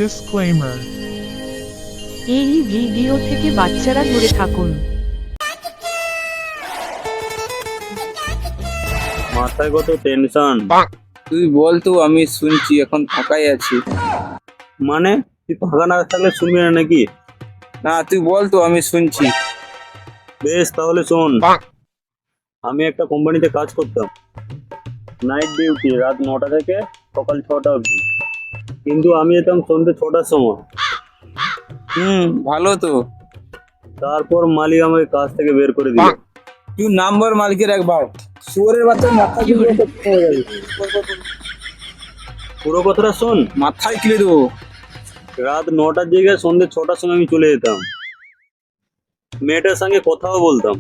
Disclaimer. এই video থেকে বাচ্চারা দূরে থাকুন। মাথায় কত টেনশন। তুই বল তো, আমি শুনছি, এখন ফাঁকাই আছি। মানে তুই ফাঁকা না থাকলে শুনবি না নাকি? না, তুই বল তো, আমি শুনছি। বেশ তাহলে শোন। আমি একটা কোম্পানিতে কাজ করতাম, নাইট ডিউটি, রাত 9টা থেকে সকাল 6টা অবধি। কিন্তু আমি যেতাম সন্ধ্যে 6টার সময়। ভালো তো। তারপর মালিক আমাকে কাজ থেকে বের করে দিল। তুই নাম্বার মালিকের একবার শুয়োরের বাচ্চা মাথা পুরো কথাটা শোন। মাথায় কিলে দেবো। রাত 9টার জায়গায় সন্ধ্যে 6টার সময় আমি চলে যেতাম। মেয়েটার সঙ্গে কথাও বলতাম।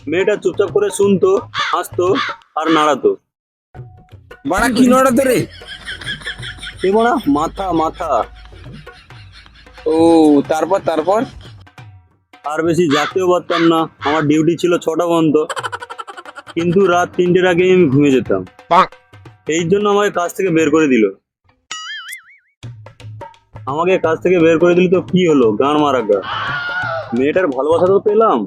মেয়েটা চুপচাপ করে শুনতো, হাসতো আর নাড়াতো। বাড়া কি নড়াতে রে? কি বলা? মাথা মাথা। ও, তারপর তারপর আর বেশি জাগতেও পারতাম না, আমার ডিউটি ছিল 6টা পর্যন্ত। কিন্তু রাত 3টের আগেই আমি ঘুমিয়ে যেতাম। এই জন্য আমাকে কাজ থেকে বের করে দিল। আমাকে কাজ থেকে বের করে দিল তো কি হলো, গান মারা গা। মেয়েটার ভালোবাসা তো পেলাম।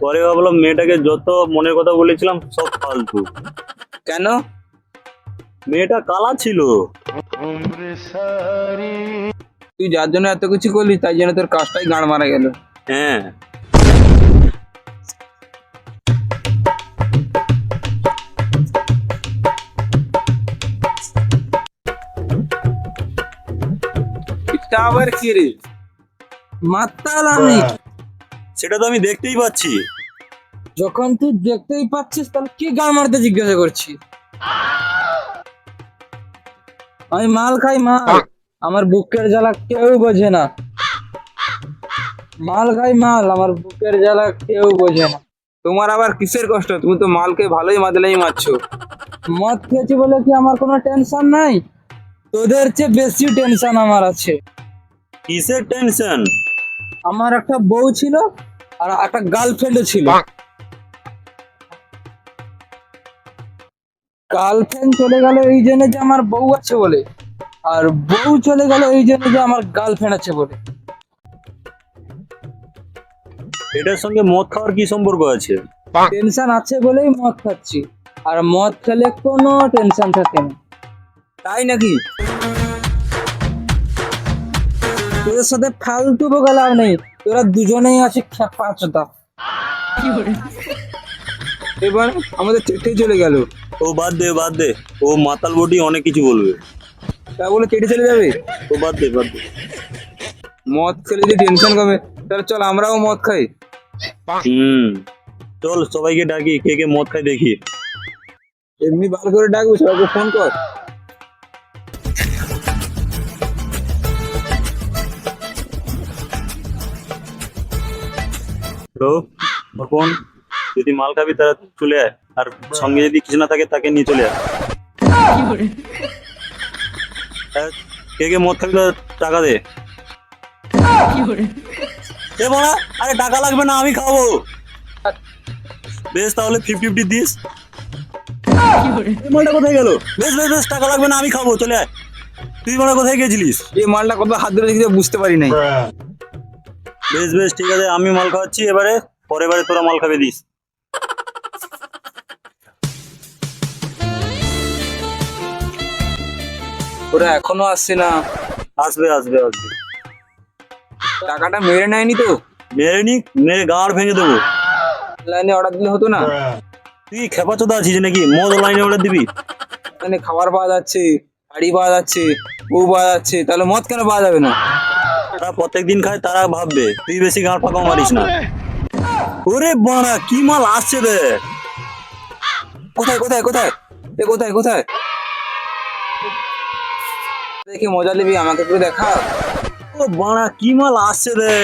পরে ভাবলাম মেয়েটাকে যত মনের কথা বলেছিলাম সব ফালতু। কেন? মেয়েটা কালা ছিল। তুই যার জন্য এত কিছু করলি, তাই জন্য তোর কাজটাই গান মারা গেল। হ্যাঁ, এটা আবার কি রে? মাতাল আমি। সেটা তো আমি দেখতেই পাচ্ছি। যখন তুই দেখতেই পাচ্ছিস, তাহলে কি গান মারতে জিজ্ঞাসা করছি? আমি মাল খাই, মাল। আমার বুকের জ্বালা কেউ বোঝে না। মাল খাই মাল, আমার বুকের জ্বালা কেউ বোঝে না। তোমার আবার কিসের কষ্ট? তুমি তো মালকে ভালোই মাদলাই মারছো। মদ খেয়েছি বলে কি আমার কোনো টেনশন নাই? তোদের চেয়ে বেশি টেনশন আমার আছে। কিসের টেনশন? আমার একটা বউ ছিল আর একটা গার্লফ্রেন্ডও ছিল। গার্লফ্রেন্ড চলে গেল এই জন্য যে আমার বউ আছে বলে, আর বউ চলে গেল এই জন্য যে আমার গার্লফ্রেন্ড আছে বলে। এটার সঙ্গে মদ খাওয়ার কি সম্পর্ক আছে? টেনশন আছে বলেই মদ খাচ্ছি, আর মদ খেলে কোনো টেনশন থাকে না। তাই নাকি? তোদের সাথে ফালতু বকালাম নেই, তোরা দুজনেই আছে খেপাচোদা। এবার আমাদের চেটে চলে গেল। ও বাদ দে বাদ দে, ও মাতাল বটি অনেক কিছু বলবে। তা বলে চেটে চলে যাবে? ও বাদ দে বাদ দে। মদ খেলে যদি টেনশন কমে, তাহলে চল আমরাও মদ খাই। চল সবাইকে ডাকি, কে কে মদ খাই দেখি। এমনি ভালো করে ডাকবো, সবাইকে ফোন কর। হ্যালো ভগবান, যদি মাল খাবি তারা চলে আয়, আর সঙ্গে যদি কিছু না থাকে তাকে নিয়ে চলে আয়। হ্যাঁ, কে কে মদ খাবি তারা টাকা দে। এ বড়া, আরে টাকা লাগবে না, আমি খাবো। বেশ তাহলে 50-50 দিস। এই মালটা কোথায় গেল? বেশ বেশ বেশ, টাকা লাগবে না, আমি খাবো, চলে আয়। তুই বড়া কোথায় গেছিলিস? এই মালটা কত হাত ধরে রেখেছে বুঝতে পারি নাই। বেশ বেশ ঠিক আছে, আমি মাল খাওয়াচ্ছি, এবারে পরের বারে তোরা মাল খাবে দিস। ওরা এখনো আসছে না। আসবে আসবে আসবে। টাকাটা মেরে নেয়নি তো? মেরে নি, মেরে গাঁড় ভেঙে দেবো। লাইনে অর্ডার দিলে হতো না? তুই খেপাচোদা আছিস নাকি? মদ লাইনে অর্ডার দিবি? মানে খাবার পাওয়া যাচ্ছে, গাড়ি পাওয়া যাচ্ছে, বউ পাওয়া যাচ্ছে, তাহলে মদ কেন পাওয়া যাবে না? তারা প্রত্যেকদিন খায়, তারা ভাববে। তুই বেশি গাঁড় ফাঁকা মারিস না। ওরে বাড়া, কি মাল আসছে রে? কোথায় কোথায় কোথায়? এ কোথায় কোথায়? দেখি মজা নিবি, আমাকে একটু দেখা। ও বাড়া, কি মাল আসছে রে?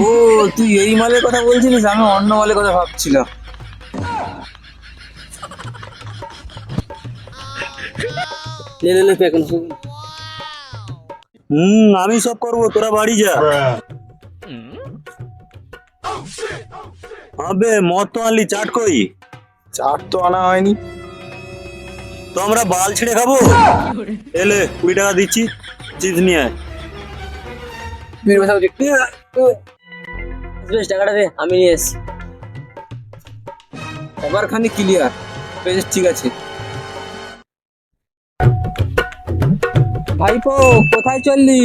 ও, তুই এই মালের কথা বলছিলিস, আমি অন্য মালের কথা ভাবছিলাম। লে লে লে, পেক না। আমি সব করবো, তোরা বাড়ি যা। আবে মদ তো আনলি, চাট কই? চাট তো আনা হয়নি। তো আমরা বাল ছিঁড়ে খাবো? এলে 20 টাকা দিচ্ছি, চিপস নিয়ে আয়। বেশ টাকাটা দে, আমি নিয়ে এসছি। এবার খানি ক্লিয়ার, বেশ ঠিক আছে। ভাইপো কোথায় চললি?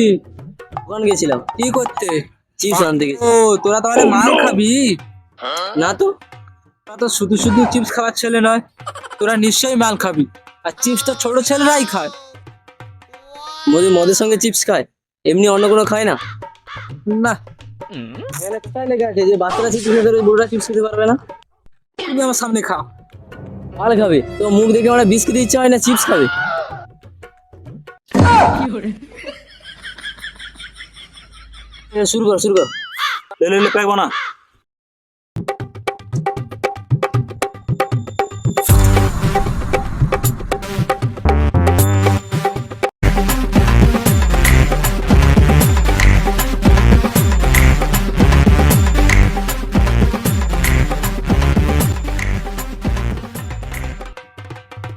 দোকান গেছিলাম কি করতে? চিপস আনতে গেছি। ও তোরা তাহলে মাল খাবি? না তো, তোরা তো শুধু শুধু চিপস খাওয়ার ছেলে নয়, তোরা নিশ্চয়ই মাল খাবি। আর চিপস তো ছোট ছেলেরাই খায়। মোদি মদের সঙ্গে চিপস খায়, এমনি অন্য কোনো খায় না। না, এখানে কোথায় লেগে আছে যে বাচ্চারা চিপস খেতে পারবে, বুড়োরা চিপস খেতে পারবে না? তুমি আমার সামনে খাও। মাল খাবে তো মুখ দেখে আমরা বিস্কিট ইচ্ছা হয় না, চিপস খাবে। শুরু কর শুরু কর। লে প্যাক বানা।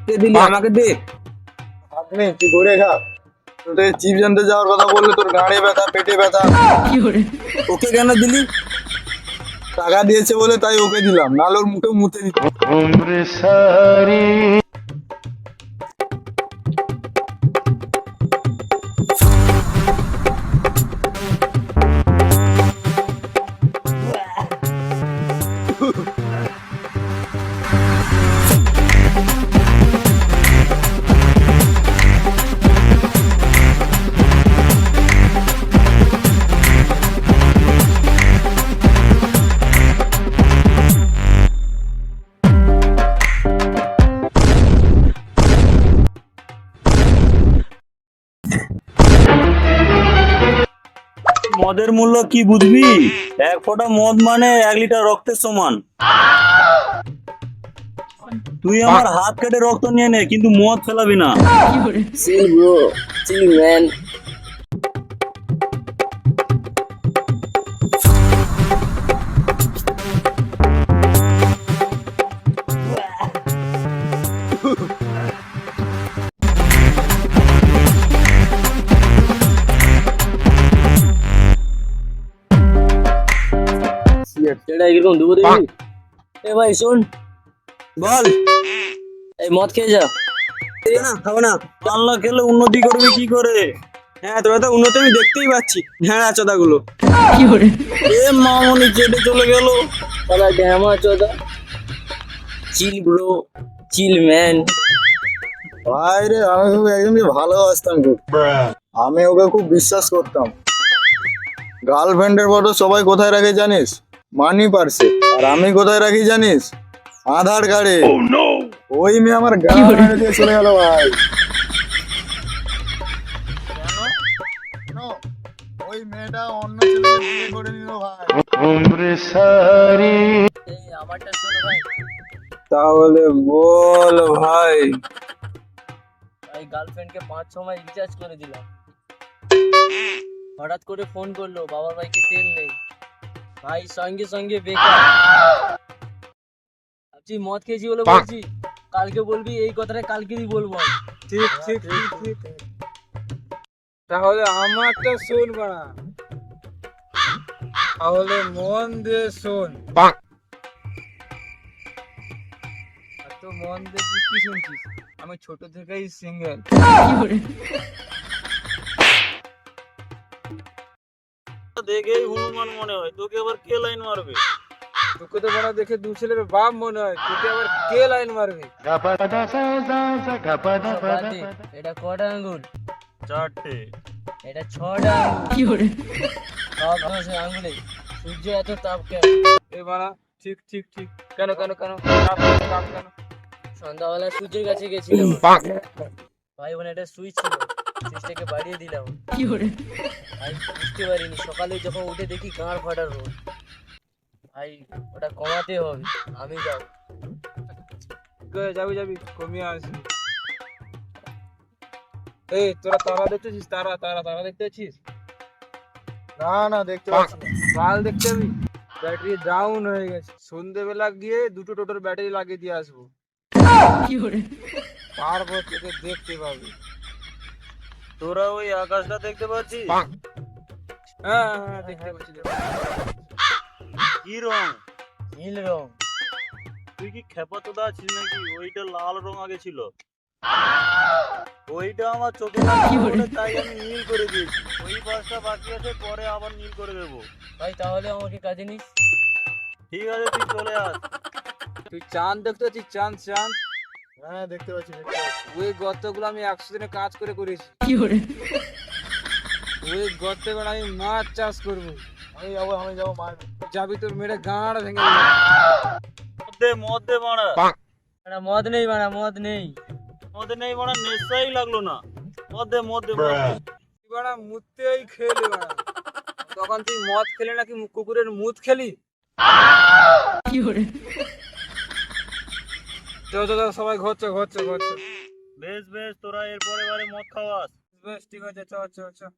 কে দিলি? আমাকে দে। আপনি তুই ঘুরে খা। তোর তো চিপস আনতে যাওয়ার কথা বললে তোর গাঁড়ে ব্যথা, পেটে ব্যথা। ওকে কেন দিলি? টাকা দিয়েছে বলে তাই ওকে দিলাম, নাহলে ওর মুখে মুতে দিত। মদের মূল্য কি বুঝবি? এক ফোঁটা মদ মানে 1 লিটার রক্তের সমান। তুই আমার হাত কেটে রক্ত নিয়ে নে, কিন্তু মদ ফেলাবি না। চিল ব্রো, চিল ম্যান। এটা কিরকম দুবো দেখবি? এ ভাই শোন, বল। এই মদ খেয়ে যা। না খাবো না। পাল্লা খেলে উন্নতি করবি কি করে? হ্যাঁ তোরা তো উন্নতি আমি দেখতেই পাচ্ছি, হ্যাঁ চোদাগুলো। এ মামনি চেটে চলে গেল। তাহলে ড্যামা চোদা। চিল ব্রো, চিল ম্যান। ভাই রে, আমি খুব একজনকে ভালোবাসতাম খুব। আমি ওকে খুব বিশ্বাস করতাম। গার্লফ্রেন্ডের ফটো সবাই কোথায় রাখে জানিস? মানি পার্সে। আর আমি কোথায় রাখি জানিস? আধার কার্ডে। ওই মেয়ে আমার গাড়ি দিয়ে চলে গেল ভাই। কেন? ওই মেয়েটা অন্য ছেলেকে বিয়ে করে নিল ভাই। এই আমারটা শোনো ভাই। তাহলে বল ভাই। ভাই গার্লফ্রেন্ডকে 5-6 মাস রিচার্জ করে দিলাম, হঠাৎ করে ফোন করলো বাবার বাইকে তেল নেই। ভাই সঙ্গে সঙ্গে বেকার। ভাবছি মদ খেয়েছি বলে বলছি, কালকে বলবি এই কথাটা কালকেই বলবো আমি। ঠিক ঠিক ঠিক ঠিক। তাহলে আমারটা শোন বাড়া, তাহলে মন দিয়ে শোন। তো মন দিয়ে তুই কি শুনছিস? আমি ছোট থেকেই সিঙ্গেল। দেখেই হনুমান মনে হয়, তোকে আবার কে লাইন মারবে? তোকে তো বড় দেখে দু ছেলের বাপ মনে হয়, তোকে আবার কে লাইন মারবে? সব বাদ দে। এটা কটা আঙ্গুল? 4টে। এটা 6টা আঙ্গুল। সব দোষে আঙ্গুলে। সূর্য এত তাপ কেন? এ বাড়া, ঠিক ঠিক ঠিক। কেন কেন কেন তাপ তাপ কেন? সন্ধ্যাবেলা সূর্যের কাছে গেছিলাম ভাই, ওখানে একটা সুইচ ছিল, সুইচটাকে বাড়িয়ে দিলাম। ভাই বুঝতে পারিনি, সকালে যখন উঠে দেখি গাঁড় ফাটার রোদ। ভাই ওটা কমাতে হবে, আমি যাও। যাবি যাবি, কমিয়ে আসবি। এই তোরা তারা দেখতেছিস? তারা তারা তারা দেখতে পাচ্ছিস? না না, দেখতে পাচ্ছি না। বাল দেখতে যাবি? ব্যাটারি ডাউন হয়ে গেছে, সন্ধেবেলা গিয়ে দুটো টোটোর ব্যাটারি লাগিয়ে দিয়ে আসবো। তারপর তোকে দেখতে পাবি। তোরা ওই আকাশটা দেখতে পাচ্ছিস? হ্যাঁ হ্যাঁ দেখতে পাচ্ছি। কি রং? নীল রং। তুই কি খেপা তোদা আছিস নাকি? ওইটা লাল রং আগে ছিল, ওইটা আমার চোখে লাগছে বলে তাই আমি নীল করে দিয়েছি। ওই বাসটা বাকি আছে, পরে আবার নীল করে দেবো। ভাই তাহলে আমাকে কাজে নিস। ঠিক আছে, তুই চলে আস। তুই চাঁদ দেখতে পাচ্ছিস? চাঁদ চাঁদ হ্যাঁ দেখতে পাচ্ছি দেখতে পাচ্ছি। ওই গর্তগুলো আমি 100 দিনে কাজ করে করেছি। ওই গর্তে করে আমি মাছ চাষ করবো। আমি যাবো মাছ। যাবি তোর মেরে গাঁড় ভেঙে দিবো। মদ দে মারা। বাড়া মদ নেই, বাড়া মদ নেই। মদ নেই মারা, নেশাই লাগলো না। মদ দে মদ দে মারা। তুই বাড়া মুততেই খেলি বাড়া। তখন তুই মদ খেলি নাকি কুকুরের মুত খেলি? চল চল চল, সবাই ঘুরছে ঘুরছে ঘুরছে। বেশ বেশ, তোরা এরপরে বারে মদ খাওয়াস। বেশ ঠিক আছে, চল চল চল।